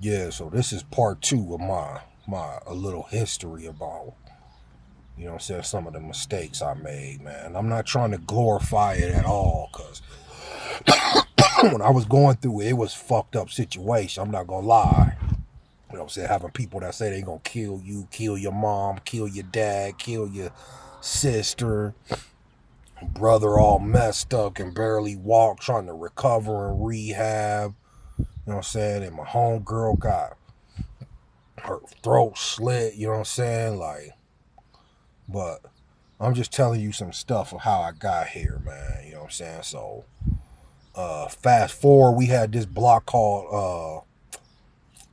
Yeah, so this is part two of my a little history about, you know what I'm saying, some of the mistakes I made, man. I'm not trying to glorify it at all, cause when I was going through it, it was fucked up situation. I'm not gonna lie. You know what I'm saying? Having people that say they gonna kill you, kill your mom, kill your dad, kill your sister, brother all messed up, can barely walk, trying to recover and rehab. You know what I'm saying? And my homegirl got her throat slit, you know what I'm saying? Like, but I'm just telling you some stuff of how I got here, man. You know what I'm saying? So, fast forward, we had this block called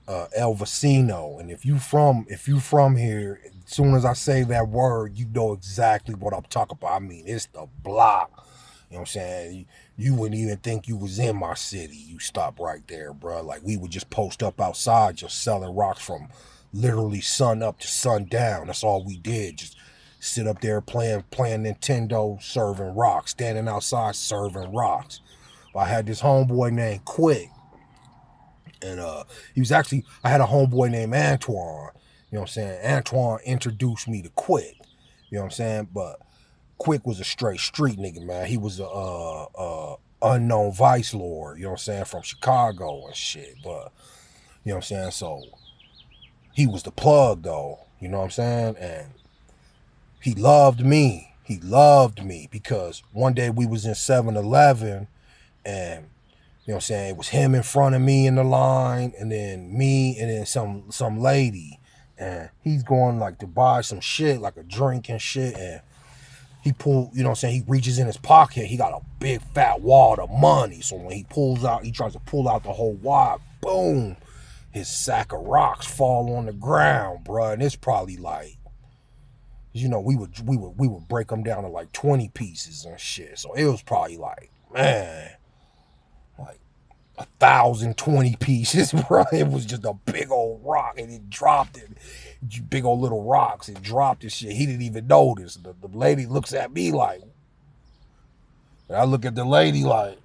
El Vecino, and if you from here, as soon as I say that word, you know exactly what I'm talking about. I mean, it's the block. You know what I'm saying? You wouldn't even think you was in my city. You stop right there, bro. Like we would just post up outside, just selling rocks from literally sun up to sun down. That's all we did. Just sit up there playing Nintendo, serving rocks, standing outside serving rocks. But I had this homeboy named Quick, and he was actually, I had a homeboy named Antoine. You know what I'm saying? Antoine introduced me to Quick. You know what I'm saying? But Quick was a straight street nigga, man. He was a unknown vice lord, you know what I'm saying, from Chicago and shit. But you know what I'm saying? So he was the plug though, you know what I'm saying? And he loved me. He loved me because one day we was in 7-Eleven, and you know what I'm saying, it was him in front of me in the line, and then me, and then some lady. And he's going like to buy some shit, like a drink and shit, and he pulled, you know what I'm saying, he reaches in his pocket, he got a big fat wad of money. So when he pulls out, he tries to pull out the whole wad, boom, his sack of rocks fall on the ground, bruh. And it's probably like, you know, we would break them down to like 20 pieces and shit. So it was probably like, man, like 1,020 pieces, bro. It was just a big old rock, and it dropped it. Big old little rocks. It dropped this shit. He didn't even notice. The lady looks at me like, and I look at the lady like,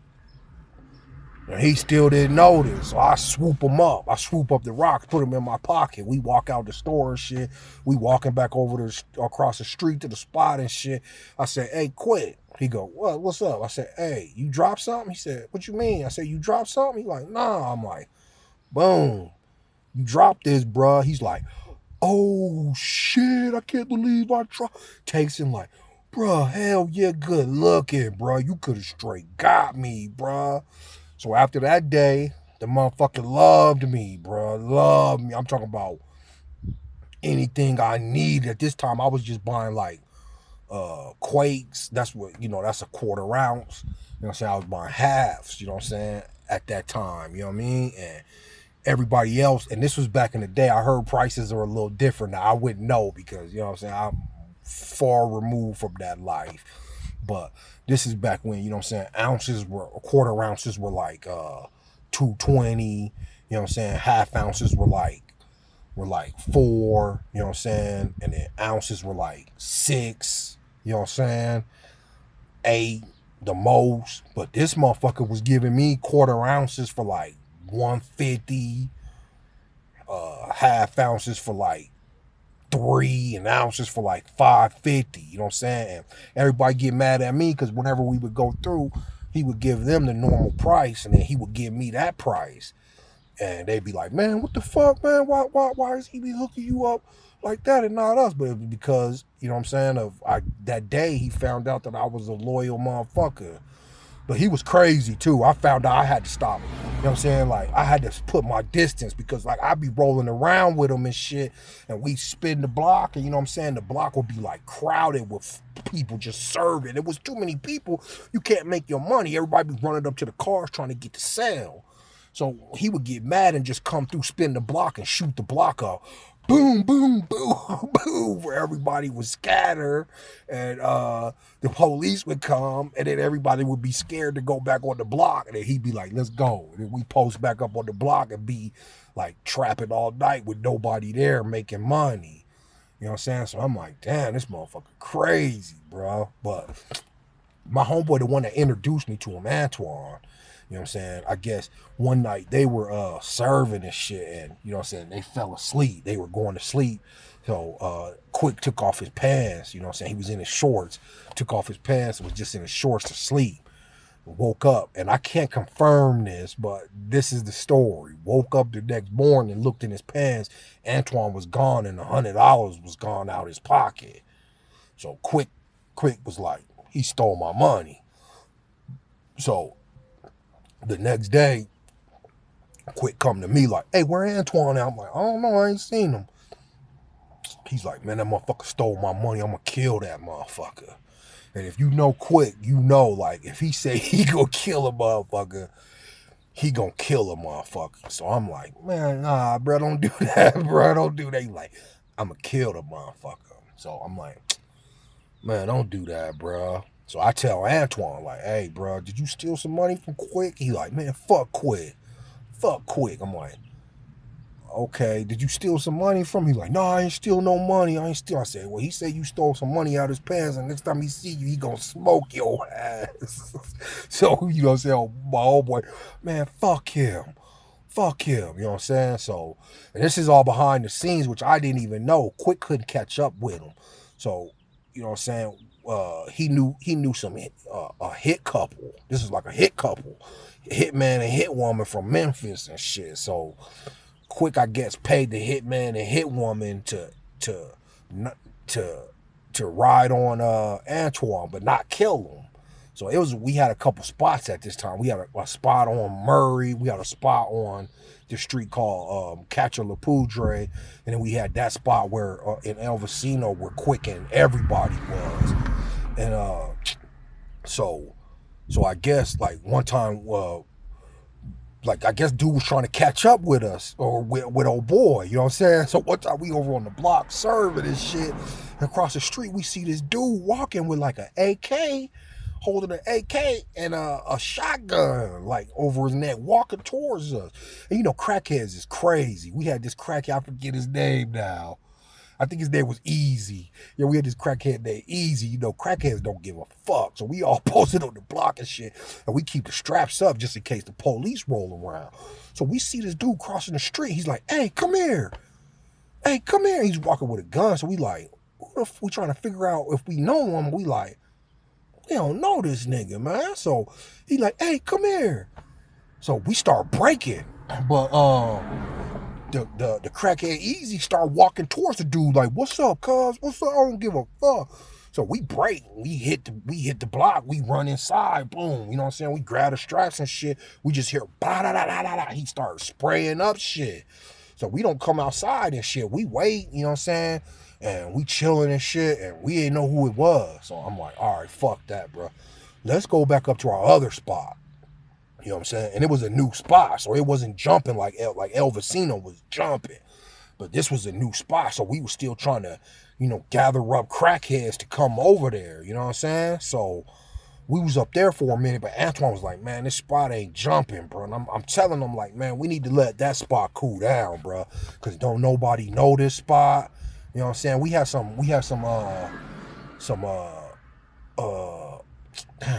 and he still didn't notice. So I swoop him up. I swoop up the rocks, put them in my pocket. We walk out the store and shit. We walking back over across the street to the spot and shit. I said, "Hey, quit." He go, "What? What's up?" I said, "Hey, you dropped something?" He said, "What you mean?" I said, "You dropped something?" He like, "Nah." I'm like, "Boom, you dropped this, bruh." He's like, "Oh shit, I can't believe I dropped." Takes him like, "Bruh, hell yeah, good looking, bruh. You could have straight got me, bruh." So after that day, the motherfucker loved me, bro. Loved me. I'm talking about anything I needed. At this time, I was just buying like Quakes. That's what, you know, that's a quarter ounce. You know what I'm saying? I was buying halves, you know what I'm saying, at that time, you know what I mean? And everybody else, and this was back in the day, I heard prices are a little different now. I wouldn't know because, you know what I'm saying, I'm far removed from that life. But this is back when, you know what I'm saying, ounces were, quarter ounces were like 220, you know what I'm saying, half ounces were like 4, you know what I'm saying, and then ounces were like 6, you know what I'm saying, 8 the most. But this motherfucker was giving me quarter ounces for like 150, half ounces for like 3, and ounces for like 550. You know what I'm saying? And everybody get mad at me because whenever we would go through, he would give them the normal price, and then he would give me that price. And they'd be like, "Man, what the fuck, man? Why is he be hooking you up like that and not us?" But it was because, you know what I'm saying, that day he found out that I was a loyal motherfucker. But he was crazy too. I found out I had to stop him. You know what I'm saying? Like, I had to put my distance because, like, I'd be rolling around with him and shit, and we spin the block, and you know what I'm saying? The block would be like crowded with people just serving. It was too many people. You can't make your money. Everybody be running up to the cars trying to get the sale. So he would get mad and just come through, spin the block, and shoot the block up. Boom, boom, boom, boom, where everybody would scatter, and the police would come, and then everybody would be scared to go back on the block, and then he'd be like, "Let's go." And then we post back up on the block and be like trapping all night with nobody there making money. You know what I'm saying? So I'm like, damn, this motherfucker crazy, bro. But my homeboy, the one that introduced me to him, Antoine, You know what I'm saying? I guess one night they were serving and shit, and you know what I'm saying, they fell asleep. They were going to sleep. So Quick took off his pants, you know what I'm saying? He was in his shorts, took off his pants, was just in his shorts to sleep. Woke up, and I can't confirm this, but this is the story. Woke up the next morning, looked in his pants. Antoine was gone, and $100 was gone out his pocket. So Quick was like, he stole my money. So the next day, Quick come to me like, hey, where Antoine at? I'm like, I don't know, I ain't seen him. He's like, man, that motherfucker stole my money. I'm gonna kill that motherfucker. And if you know Quick, you know, like, if he say he gonna kill a motherfucker, he gonna kill a motherfucker. So I'm like, man, nah, bro, don't do that, bro. Don't do that. He like, I'm gonna kill the motherfucker. So I'm like, man, don't do that, bro. So I tell Antoine, like, hey, bro, did you steal some money from Quick? He like, man, fuck Quick. Fuck Quick. I'm like, okay, did you steal some money from him? He's like, no, I ain't steal no money. I ain't steal. I said, well, he said you stole some money out of his pants, and next time he see you, he gonna smoke your ass. So, you know what I'm saying? My old boy, man, fuck him. Fuck him. You know what I'm saying? So, and this is all behind the scenes, which I didn't even know. Quick couldn't catch up with him. So, you know what I'm saying? He knew some a hit couple. This is like a hit couple. Hitman and hit woman from Memphis and shit. So Quick, I guess, paid the hitman and hit woman to ride on Antoine, but not kill him. So we had a couple spots at this time. We had a spot on Murray. We had a spot on the street called Catcher La Poudre. And then we had that spot where in El Vecino where Quick and everybody was. And so I guess like one time, like I guess dude was trying to catch up with us or with old boy, you know what I'm saying? So one time we over on the block serving and shit. And across the street we see this dude walking with like an AK, holding an AK and a shotgun like over his neck, walking towards us. And you know, crackheads is crazy. We had this crackhead, I forget his name now. I think his name was Easy. Yeah, we had this crackhead named Easy. You know, crackheads don't give a fuck. So we all posted on the block and shit. And we keep the straps up just in case the police roll around. So we see this dude crossing the street. He's like, hey, come here. Hey, come here. He's walking with a gun. So we like, we trying to figure out if we know him. We like, we don't know this nigga, man. So he like, hey, come here. So we start breaking. But the crackhead Easy start walking towards the dude like, what's up, cuz? What's up? I don't give a fuck. So we break, we hit the block, we run inside, boom, you know what I'm saying? We grab the straps and shit. We just hear blah, da, da, da, da, da. He starts spraying up shit. So we don't come outside and shit. We wait, you know what I'm saying? And we chilling and shit, and we ain't know who it was. So I'm like, all right, fuck that, bro. Let's go back up to our other spot. You know what I'm saying? And it was a new spot, so it wasn't jumping like El Vecino was jumping. But this was a new spot, so we were still trying to, you know, gather up crackheads to come over there. You know what I'm saying? So we was up there for a minute, but Antoine was like, man, this spot ain't jumping, bro. And I'm telling him, like, man, we need to let that spot cool down, bro, because don't nobody know this spot. You know what I'm saying? We had some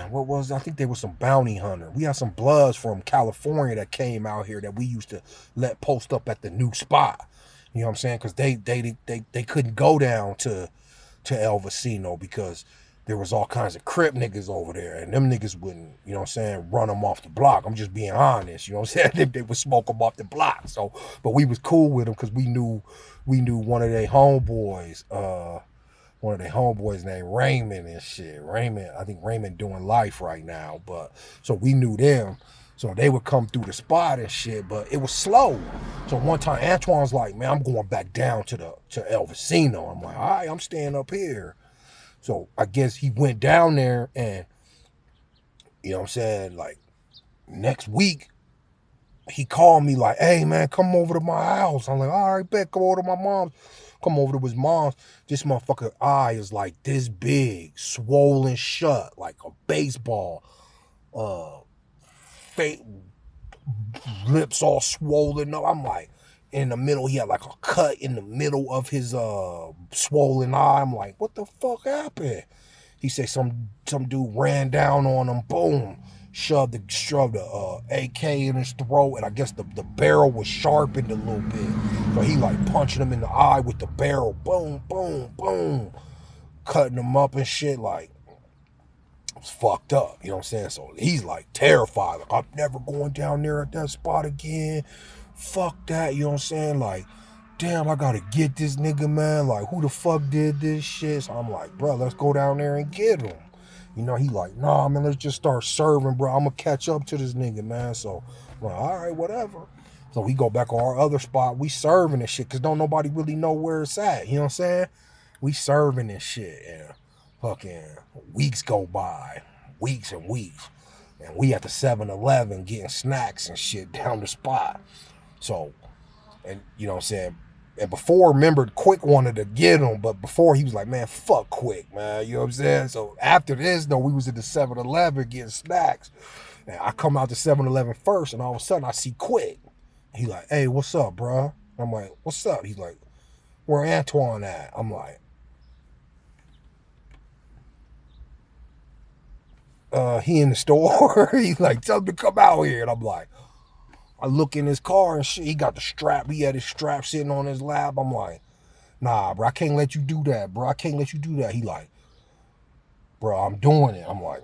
what was it? I think there was some bounty hunter. We had some bloods from California that came out here that we used to let post up at the new spot. You know what I'm saying? Because they couldn't go down to El Vecino because there was all kinds of Crip niggas over there, and them niggas wouldn't, you know what I'm saying, run them off the block. I'm just being honest, you know what I'm saying? They would smoke them off the block. So, but we was cool with them because we knew one of their homeboys. One of their homeboys named Raymond and shit. Raymond, I think Raymond doing life right now, but so we knew them. So they would come through the spot and shit, but it was slow. So one time Antoine's like, man, I'm going back down to El Vecino. I'm like, all right, I'm staying up here. So I guess he went down there and, you know what I'm saying, like next week, he called me like, hey man, come over to my house. I'm like, all right, bet, come over to my mom's. Come over to his mom's. This motherfucker eye is like this big, swollen shut, like a baseball. Fake lips all swollen up. I'm like, in the middle, he had like a cut in the middle of his swollen eye. I'm like, what the fuck happened? He said some dude ran down on him, boom, shoved the AK in his throat, and I guess the barrel was sharpened a little bit. So he like punching him in the eye with the barrel, boom, boom, boom, cutting him up and shit. Like, it was fucked up, you know what I'm saying? So he's like terrified. Like, I'm never going down there at that spot again. Fuck that, you know what I'm saying? Like, damn, I gotta get this nigga, man. Like, who the fuck did this shit? So I'm like, bro, let's go down there and get him. You know, he like, nah, man, let's just start serving, bro. I'm gonna catch up to this nigga, man. So I'm like, all right, whatever. So we go back on our other spot. We serving this shit because don't nobody really know where it's at. You know what I'm saying? We serving this shit, and fucking weeks go by, weeks and weeks. And we at the 7-Eleven getting snacks and shit down the spot. So, and you know what I'm saying? And before, remember, Quick wanted to get him, but before he was like, man, fuck Quick, man. You know what I'm saying? So after this, though, we was at the 7-Eleven getting snacks. And I come out to 7-Eleven first, and all of a sudden I see Quick. He like, hey, what's up, bro? I'm like, what's up? He's like, where Antoine at? I'm like, he in the store. He's like, tell him to come out here. And I'm like, I look in his car and shit. He got the strap. He had his strap sitting on his lap. I'm like, nah, bro, I can't let you do that, bro. I can't let you do that. He like, bro, I'm doing it. I'm like,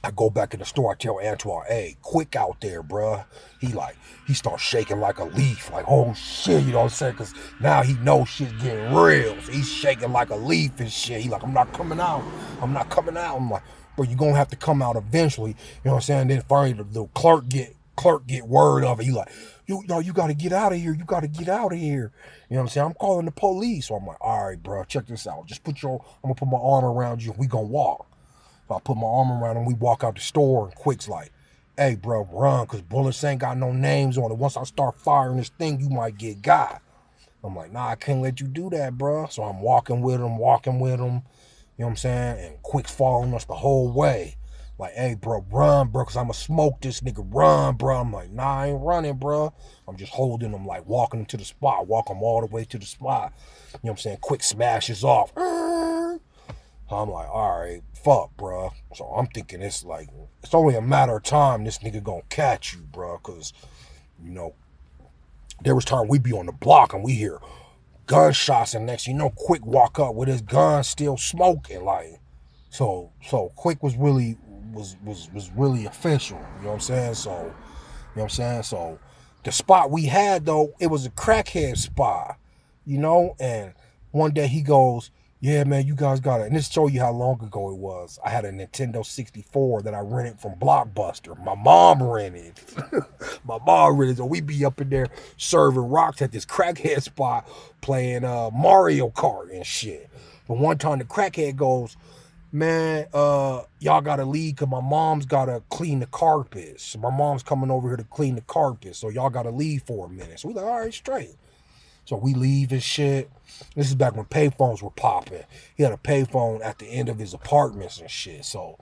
I go back in the store. I tell Antoine, hey, Quick out there, bro. He like, he starts shaking like a leaf. Like, oh shit, you know what I'm saying? Because now he knows shit's getting real. So he's shaking like a leaf and shit. He like, I'm not coming out. I'm not coming out. I'm like, bro, you're going to have to come out eventually. You know what I'm saying? Then finally the clerk get word of it. He like, you got to get out of here. You got to get out of here. You know what I'm saying? I'm calling the police. So I'm like, all right, bro, check this out. Just I'm going to put my arm around you. We going to walk. So I put my arm around him. We walk out the store, and Quick's like, hey, bro, run, because bullets ain't got no names on it. Once I start firing this thing, you might get got. I'm like, nah, I can't let you do that, bro. So I'm walking with him. You know what I'm saying? And Quick's following us the whole way. Like, hey, bro, run, bro, because I'm going to smoke this nigga. Run, bro. I'm like, nah, I ain't running, bro. I'm just holding him, like, walking him to the spot. Walk him all the way to the spot. You know what I'm saying? Quick smashes off. I'm like, all right, fuck, bro. So I'm thinking it's like, it's only a matter of time this nigga gonna catch you, bro. Because, you know, there was time we be on the block and we hear gunshots, and next you know, Quick walk up with his gun still smoking. Like, so Quick was really really official. You know what I'm saying? So, you know what I'm saying? So the spot we had though, it was a crackhead spot, you know, and one day he goes, yeah, man, you guys got it. And this show you how long ago it was. I had a Nintendo 64 that I rented from Blockbuster. My mom rented. My mom rented. So we be up in there serving rocks at this crackhead spot playing Mario Kart and shit. But one time the crackhead goes, man, y'all gotta leave because my mom's gotta clean the carpets. My mom's coming over here to clean the carpets. So y'all gotta leave for a minute. So we like, all right, straight. So we leave and shit. This is back when payphones were popping. He had a payphone at the end of his apartments and shit. So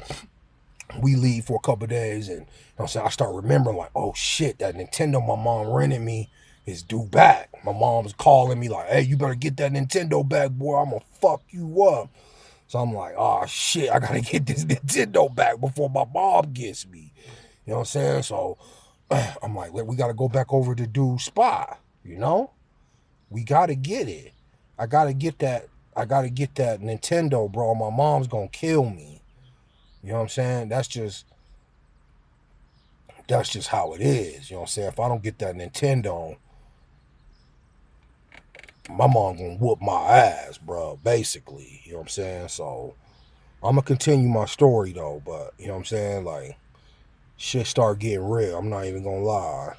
we leave for a couple of days, and you know what I'm saying, I start remembering like, oh shit, that Nintendo my mom rented me is due back. My mom's calling me like, hey, you better get that Nintendo back, boy. I'm gonna fuck you up. So I'm like, oh shit, I gotta get this Nintendo back before my mom gets me. You know what I'm saying? So I'm like, we gotta go back over to dude's spot, you know? We gotta get it. I gotta get that Nintendo, bro. My mom's gonna kill me. You know what I'm saying? That's just how it is. You know what I'm saying? If I don't get that Nintendo, my mom gonna whoop my ass, bro. Basically. You know what I'm saying? So I'm gonna continue my story though, but you know what I'm saying? Like, shit start getting real. I'm not even gonna lie.